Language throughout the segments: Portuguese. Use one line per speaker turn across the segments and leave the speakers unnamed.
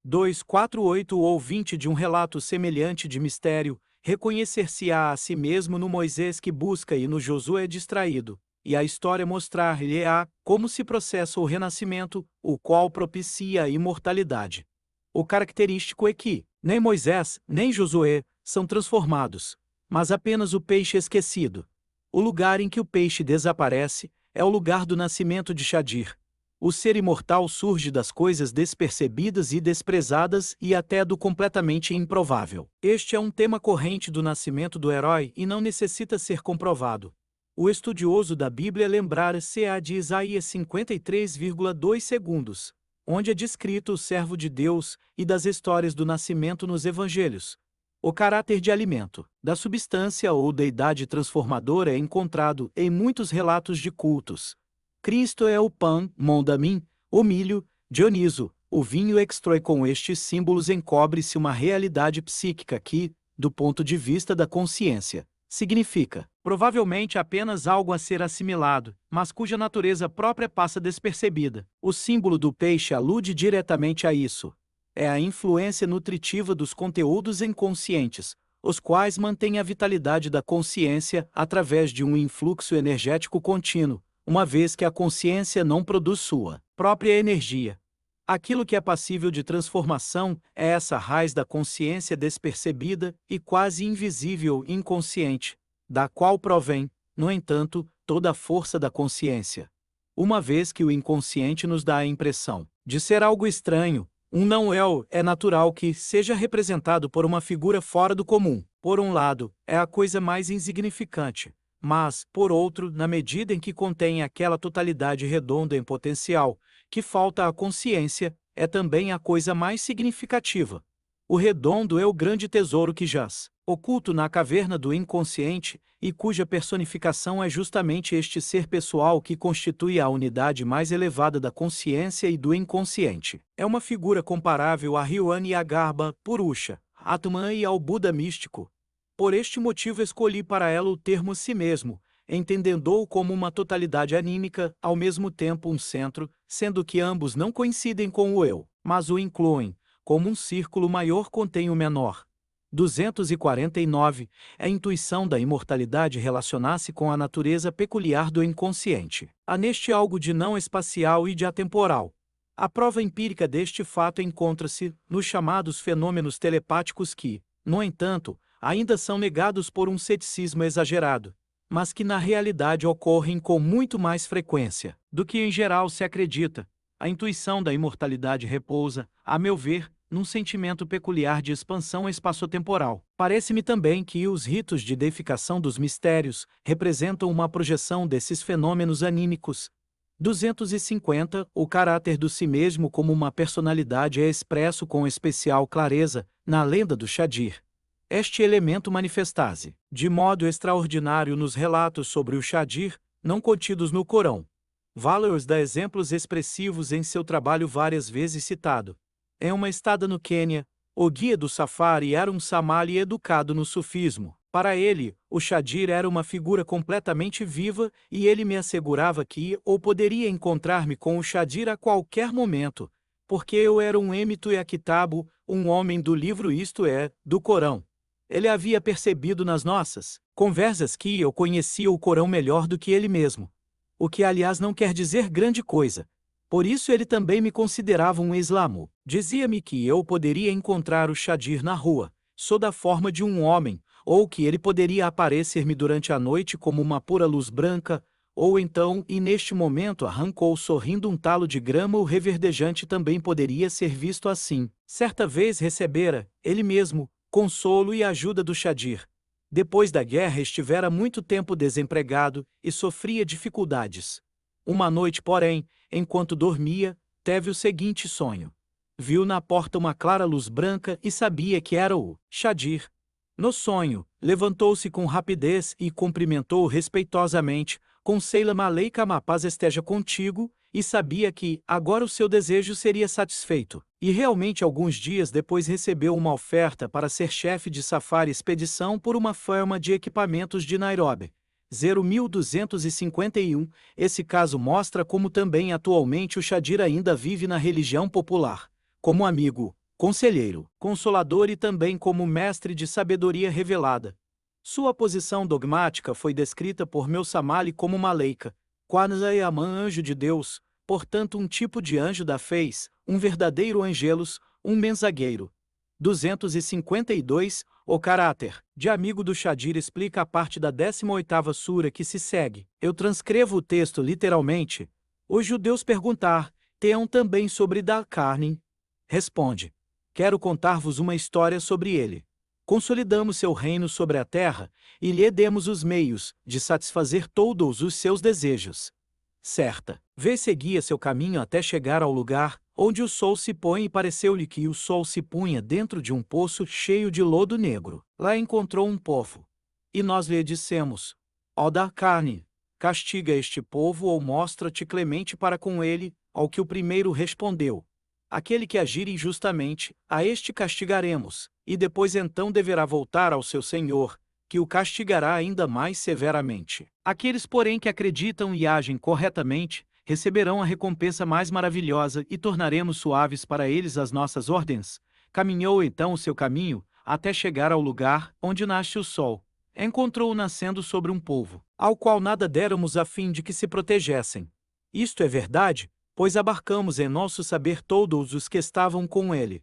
2:4-8 ou 20 de um relato semelhante de mistério, reconhecer-se-á a si mesmo no Moisés que busca e no Josué distraído, e a história mostrar-lhe-á como se processa o renascimento, o qual propicia a imortalidade. O característico é que, nem Moisés, nem Josué, são transformados, mas apenas o peixe esquecido. O lugar em que o peixe desaparece é o lugar do nascimento de Shadir. O ser imortal surge das coisas despercebidas e desprezadas e até do completamente improvável. Este é um tema corrente do nascimento do herói e não necessita ser comprovado. O estudioso da Bíblia lembrar-se-á de Isaías 53,2 segundos, onde é descrito o servo de Deus, e das histórias do nascimento nos evangelhos. O caráter de alimento, da substância ou deidade transformadora é encontrado em muitos relatos de cultos. Cristo é o pão, Mondamim, o milho, Dioniso, o vinho extrai. Com estes símbolos encobre-se uma realidade psíquica que, do ponto de vista da consciência, significa, provavelmente apenas algo a ser assimilado, mas cuja natureza própria passa despercebida. O símbolo do peixe alude diretamente a isso. É a influência nutritiva dos conteúdos inconscientes, os quais mantêm a vitalidade da consciência através de um influxo energético contínuo, uma vez que a consciência não produz sua própria energia. Aquilo que é passível de transformação é essa raiz da consciência despercebida e quase invisível inconsciente, da qual provém, no entanto, toda a força da consciência. Uma vez que o inconsciente nos dá a impressão de ser algo estranho, um não-eu, é natural que seja representado por uma figura fora do comum. Por um lado, é a coisa mais insignificante, mas, por outro, na medida em que contém aquela totalidade redonda em potencial, que falta à consciência, é também a coisa mais significativa. O redondo é o grande tesouro que jaz, oculto na caverna do inconsciente, e cuja personificação é justamente este ser pessoal que constitui a unidade mais elevada da consciência e do inconsciente. É uma figura comparável a Hiranyagarbha, Purusha, Atman e ao Buda místico. Por este motivo escolhi para ela o termo si mesmo, entendendo-o como uma totalidade anímica, ao mesmo tempo um centro, sendo que ambos não coincidem com o eu, mas o incluem, como um círculo maior contém o menor. 249. A intuição da imortalidade relaciona-se com a natureza peculiar do inconsciente. Há neste algo de não espacial e de atemporal. A prova empírica deste fato encontra-se nos chamados fenômenos telepáticos que, no entanto, ainda são negados por um ceticismo exagerado, mas que na realidade ocorrem com muito mais frequência do que em geral se acredita. A intuição da imortalidade repousa, a meu ver, num sentimento peculiar de expansão espaçotemporal. Parece-me também que os ritos de deificação dos mistérios representam uma projeção desses fenômenos anímicos. 250. O caráter do si mesmo como uma personalidade é expresso com especial clareza na lenda do Shadir. Este elemento manifesta-se de modo extraordinário nos relatos sobre o Shadir, não contidos no Corão. Valeurs dá exemplos expressivos em seu trabalho várias vezes citado. Em uma estada no Quênia, o guia do safari era um somali educado no sufismo. Para ele, o Shadir era uma figura completamente viva e ele me assegurava que ou poderia encontrar-me com o Shadir a qualquer momento, porque eu era um emito e akitabu, um homem do livro, isto é, do Corão. Ele havia percebido nas nossas conversas que eu conhecia o Corão melhor do que ele mesmo. O que, aliás, não quer dizer grande coisa. Por isso ele também me considerava um islamo. Dizia-me que eu poderia encontrar o Shadir na rua, sob a forma de um homem, ou que ele poderia aparecer-me durante a noite como uma pura luz branca, ou então, e neste momento arrancou sorrindo um talo de grama, o reverdejante também poderia ser visto assim. Certa vez recebera, ele mesmo, consolo e ajuda do Shadir. Depois da guerra estivera muito tempo desempregado e sofria dificuldades. Uma noite, porém, enquanto dormia, teve o seguinte sonho. Viu na porta uma clara luz branca e sabia que era o Shadir. No sonho, levantou-se com rapidez e cumprimentou respeitosamente, com Selam Aleikum, a paz esteja contigo, e sabia que, agora o seu desejo seria satisfeito. E realmente alguns dias depois recebeu uma oferta para ser chefe de safari expedição por uma firma de equipamentos de Nairobi. 0.1251. Esse caso mostra como também atualmente o Shadir ainda vive na religião popular, como amigo, conselheiro, consolador e também como mestre de sabedoria revelada. Sua posição dogmática foi descrita por Melsamali como Maleika, quase Aman, anjo de Deus, portanto um tipo de anjo da fez, um verdadeiro angelos, um mensageiro. 252, o caráter de amigo do Shadir explica a parte da 18ª sura que se segue. Eu transcrevo o texto literalmente. Os judeus perguntar, tenham também sobre Dal-Karnin? Responde. Quero contar-vos uma história sobre ele. Consolidamos seu reino sobre a terra, e lhe demos os meios de satisfazer todos os seus desejos. Certa vez seguia seu caminho até chegar ao lugar onde o sol se põe e pareceu-lhe que o sol se punha dentro de um poço cheio de lodo negro. Lá encontrou um povo. E nós lhe dissemos, ó Dal-Karnin, castiga este povo ou mostra-te clemente para com ele, ao que o primeiro respondeu. Aquele que agir injustamente, a este castigaremos, e depois então deverá voltar ao seu senhor, que o castigará ainda mais severamente. Aqueles, porém, que acreditam e agem corretamente, receberão a recompensa mais maravilhosa e tornaremos suaves para eles as nossas ordens. Caminhou então o seu caminho, até chegar ao lugar onde nasce o sol. Encontrou-o nascendo sobre um povo, ao qual nada déramos a fim de que se protegessem. Isto é verdade, pois abarcamos em nosso saber todos os que estavam com ele.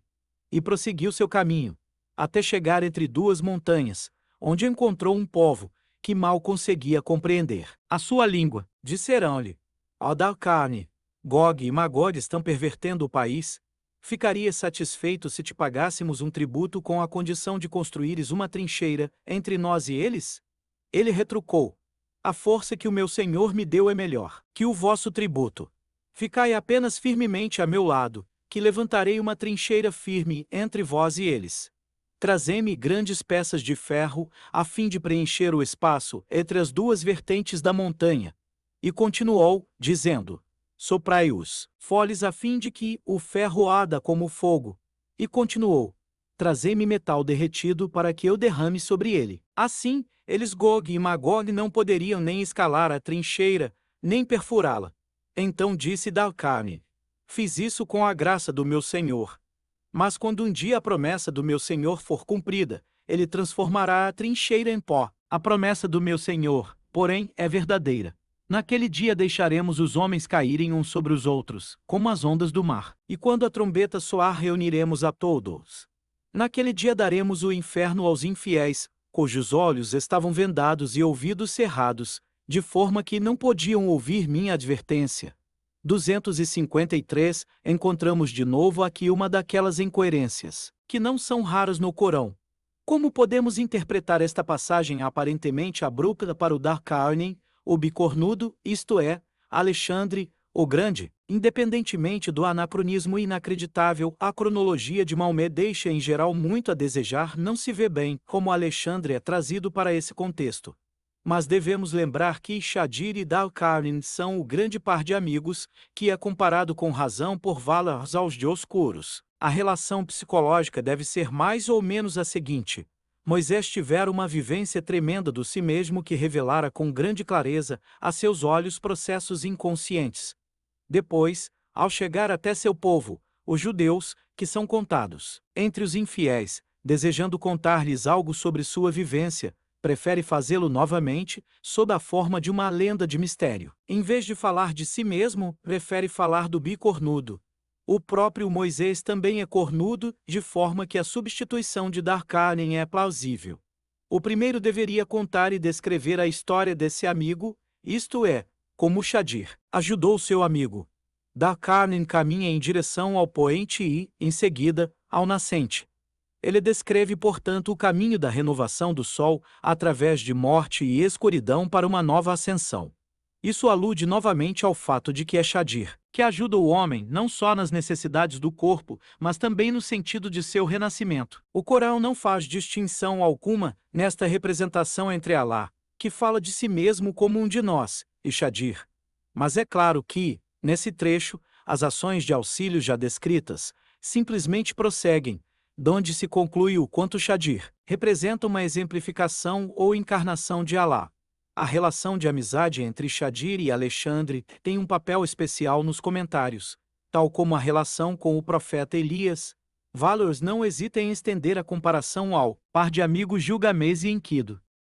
E prosseguiu seu caminho, até chegar entre duas montanhas, onde encontrou um povo, que mal conseguia compreender a sua língua. Disseram-lhe, ó Dal-Karnin, Gog e Magog estão pervertendo o país. Ficarias satisfeito se te pagássemos um tributo com a condição de construíres uma trincheira entre nós e eles? Ele retrucou, a força que o meu senhor me deu é melhor que o vosso tributo. Ficai apenas firmemente a meu lado, que levantarei uma trincheira firme entre vós e eles. Trazei-me grandes peças de ferro, a fim de preencher o espaço entre as duas vertentes da montanha. E continuou, dizendo, soprai os foles a fim de que o ferro arda como fogo. E continuou, trazei-me metal derretido para que eu derrame sobre ele. Assim, eles Gog e Magog não poderiam nem escalar a trincheira, nem perfurá-la. Então disse Dal-Karnin, fiz isso com a graça do meu senhor. Mas quando um dia a promessa do meu senhor for cumprida, ele transformará a trincheira em pó. A promessa do meu senhor, porém, é verdadeira. Naquele dia deixaremos os homens caírem uns sobre os outros, como as ondas do mar. E quando a trombeta soar, reuniremos a todos. Naquele dia daremos o inferno aos infiéis, cujos olhos estavam vendados e ouvidos cerrados, de forma que não podiam ouvir minha advertência. 253, encontramos de novo aqui uma daquelas incoerências, que não são raras no Corão. Como podemos interpretar esta passagem aparentemente abrupta para o Dal-Karnin, o bicornudo, isto é, Alexandre, o Grande? Independentemente do anacronismo inacreditável, a cronologia de Maomé deixa em geral muito a desejar, não se vê bem como Alexandre é trazido para esse contexto. Mas devemos lembrar que Shadir e Dal-Karnin são o grande par de amigos, que é comparado com razão por valores aos de oscuros. A relação psicológica deve ser mais ou menos a seguinte. Moisés tivera uma vivência tremenda do si mesmo que revelara com grande clareza a seus olhos processos inconscientes. Depois, ao chegar até seu povo, os judeus, que são contados entre os infiéis, desejando contar-lhes algo sobre sua vivência, prefere fazê-lo novamente, sob a forma de uma lenda de mistério. Em vez de falar de si mesmo, prefere falar do bicornudo. O próprio Moisés também é cornudo, de forma que a substituição de Dal-Karnin é plausível. O primeiro deveria contar e descrever a história desse amigo, isto é, como Shadir ajudou seu amigo. Dal-Karnin caminha em direção ao poente e, em seguida, ao nascente. Ele descreve, portanto, o caminho da renovação do sol, através de morte e escuridão para uma nova ascensão. Isso alude novamente ao fato de que é Shadir, que ajuda o homem não só nas necessidades do corpo, mas também no sentido de seu renascimento. O Corão não faz distinção alguma nesta representação entre Alá, que fala de si mesmo como um de nós, e Shadir. Mas é claro que, nesse trecho, as ações de auxílio já descritas simplesmente prosseguem, donde se conclui o quanto Shadir representa uma exemplificação ou encarnação de Alá. A relação de amizade entre Shadir e Alexandre tem um papel especial nos comentários, tal como a relação com o profeta Elias. Valors não hesita em estender a comparação ao par de amigos Gilgamesh e Enkidu.